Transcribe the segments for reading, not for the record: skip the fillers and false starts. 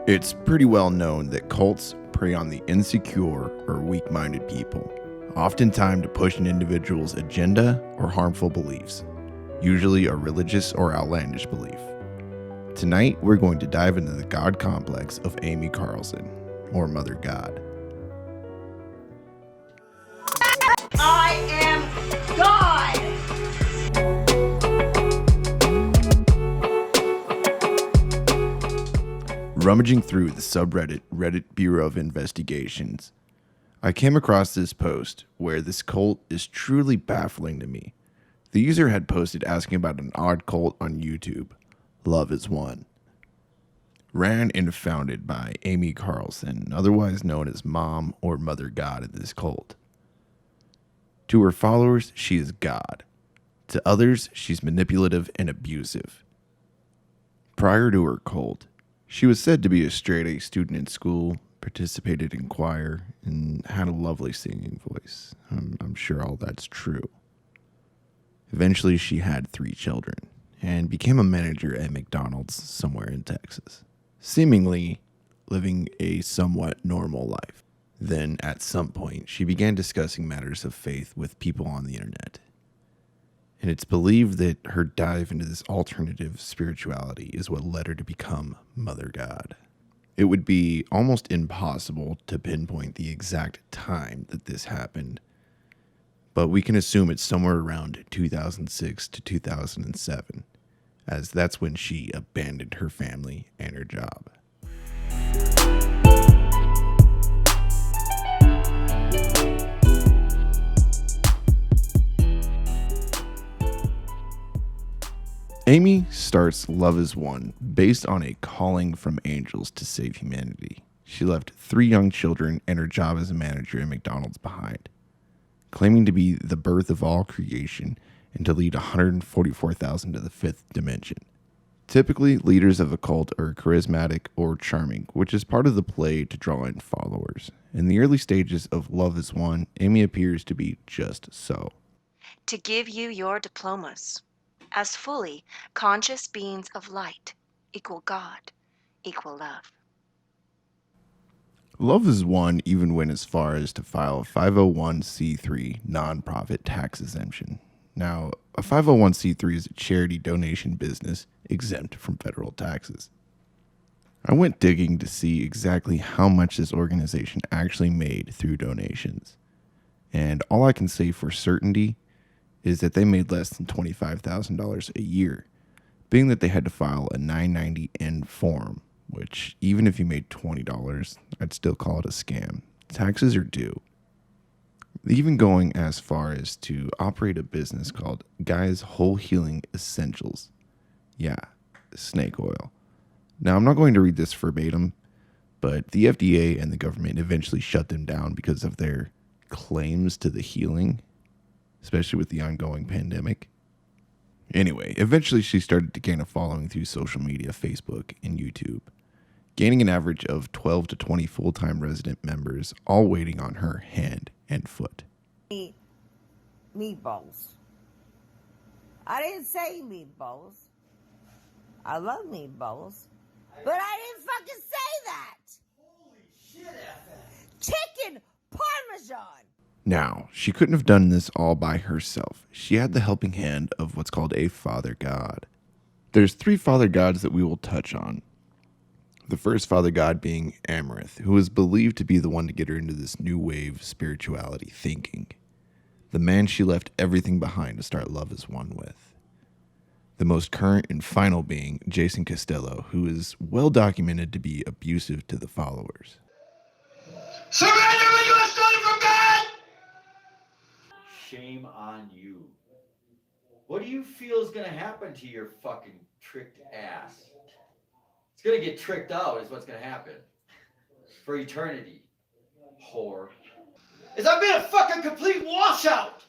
It's pretty well known that cults prey on the insecure or weak-minded people, oftentimes to push an individual's agenda or harmful beliefs, usually a religious or outlandish belief. Tonight, we're going to dive into the God complex of Amy Carlson, or Mother God. I am God! Rummaging through the subreddit Reddit Bureau of Investigations, I came across this post where this cult is truly baffling to me. The user had posted asking about an odd cult on YouTube, Love is One. Ran and founded by Amy Carlson, otherwise known as Mom or Mother God in this cult. To her followers, she is God. To others, she's manipulative and abusive. Prior to her cult, she was said to be a straight-A student in school, participated in choir, and had a lovely singing voice. I'm sure all that's true. Eventually, she had 3 children and became a manager at McDonald's somewhere in Texas, seemingly living a somewhat normal life. Then, at some point, she began discussing matters of faith with people on the internet. And it's believed that her dive into this alternative spirituality is what led her to become Mother God. It would be almost impossible to pinpoint the exact time that this happened, but we can assume it's somewhere around 2006 to 2007, as that's when she abandoned her family and her job. Amy starts Love is One based on a calling from angels to save humanity. She left 3 young children and her job as a manager at McDonald's behind, claiming to be the birth of all creation and to lead 144,000 to the 5th dimension. Typically, leaders of a cult are charismatic or charming, which is part of the play to draw in followers. In the early stages of Love is One, Amy appears to be just so. To give you your diplomas as fully conscious beings of light, equal God, equal love. Love is One even went as far as to file a 501c3 nonprofit tax exemption. Now, a 501c3 is a charity donation business exempt from federal taxes. I went digging to see exactly how much this organization actually made through donations. And all I can say for certainty is that they made less than $25,000 a year, being that they had to file a 990N form, which even if you made $20, I'd still call it a scam. Taxes are due. Even going as far as to operate a business called Guy's Whole Healing Essentials. Yeah, snake oil. Now, I'm not going to read this verbatim, but the FDA and the government eventually shut them down because of their claims to the healing, especially with the ongoing pandemic. Anyway, eventually she started to gain a following through social media, Facebook, and YouTube, gaining an average of 12 to 20 full-time resident members, all waiting on her hand and foot. Meatballs. I didn't say meatballs. I love meatballs, but I didn't fucking say that. Holy shit, Chicken Parmesan. Now, she couldn't have done this all by herself. She had the helping hand of what's called a Father God. There's 3 Father Gods that we will touch on. The first Father God being Amaranth, who is believed to be the one to get her into this new wave spirituality thinking. The man she left everything behind to start Love is One with. The most current and final being Jason Costello, who is well documented to be abusive to the followers. Surrender when you have stolen from God! Shame on you. What do you feel is gonna happen to your fucking tricked ass? It's gonna get tricked out is what's gonna happen. For eternity. Whore. Is I've been a fucking complete washout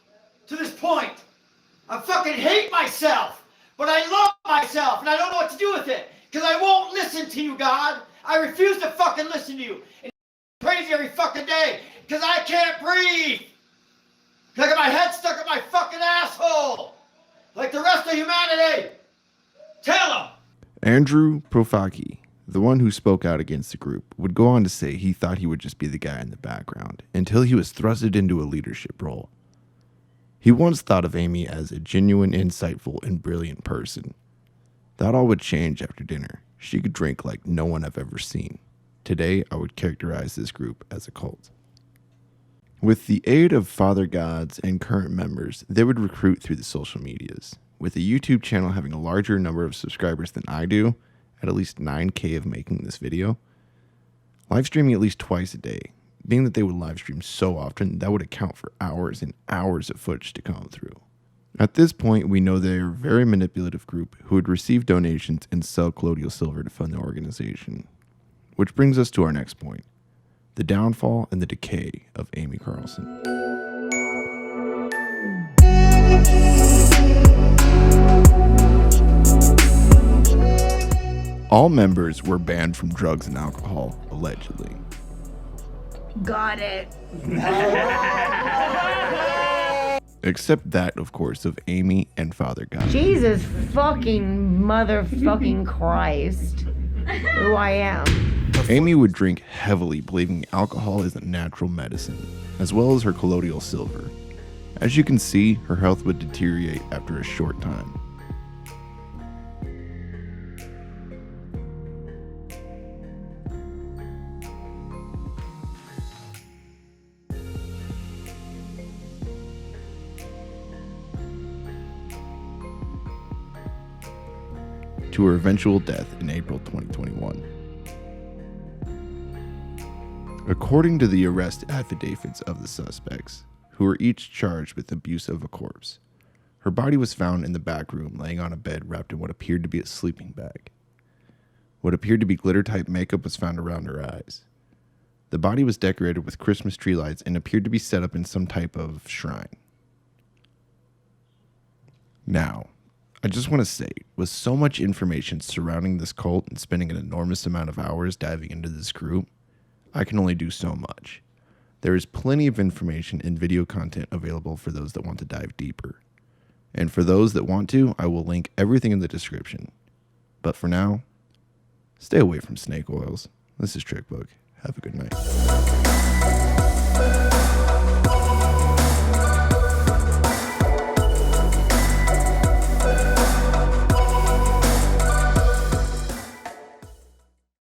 to this point. I fucking hate myself, but I love myself and I don't know what to do with it because I won't listen to you, God. I refuse to fucking listen to you. And crazy every fucking day because I can't breathe. I got my head stuck in my fucking asshole like the rest of humanity. Tell them. Andrew Profaki, the one who spoke out against the group, would go on to say he thought he would just be the guy in the background until he was thrusted into a leadership role. He once thought of Amy as a genuine, insightful, and brilliant person. That all would change after dinner. She could drink like no one I've ever seen. Today, I would characterize this group as a cult. With the aid of father gods and current members, they would recruit through the social medias. With a YouTube channel having a larger number of subscribers than I do, at least 9K of making this video, live streaming at least twice a day, being that they would live stream so often, that would account for hours and hours of footage to come through. At this point, we know they are a very manipulative group who would receive donations and sell colloidal silver to fund the organization. Which brings us to our next point, the downfall and the decay of Amy Carlson. All members were banned from drugs and alcohol, allegedly. Got it. Except that, of course, of Amy and Father God. Jesus fucking motherfucking Christ. Who I am. Amy would drink heavily, believing alcohol is a natural medicine, as well as her colloidal silver. As you can see, her health would deteriorate after a short time. To her eventual death in April 2021. According to the arrest affidavits of the suspects, who were each charged with abuse of a corpse, her body was found in the back room laying on a bed wrapped in what appeared to be a sleeping bag. What appeared to be glitter-type makeup was found around her eyes. The body was decorated with Christmas tree lights and appeared to be set up in some type of shrine. Now, I just want to say, with so much information surrounding this cult and spending an enormous amount of hours diving into this group, I can only do so much. There is plenty of information and video content available for those that want to dive deeper. And for those that want to, I will link everything in the description. But for now, stay away from snake oils. This is Trickbook. Have a good night.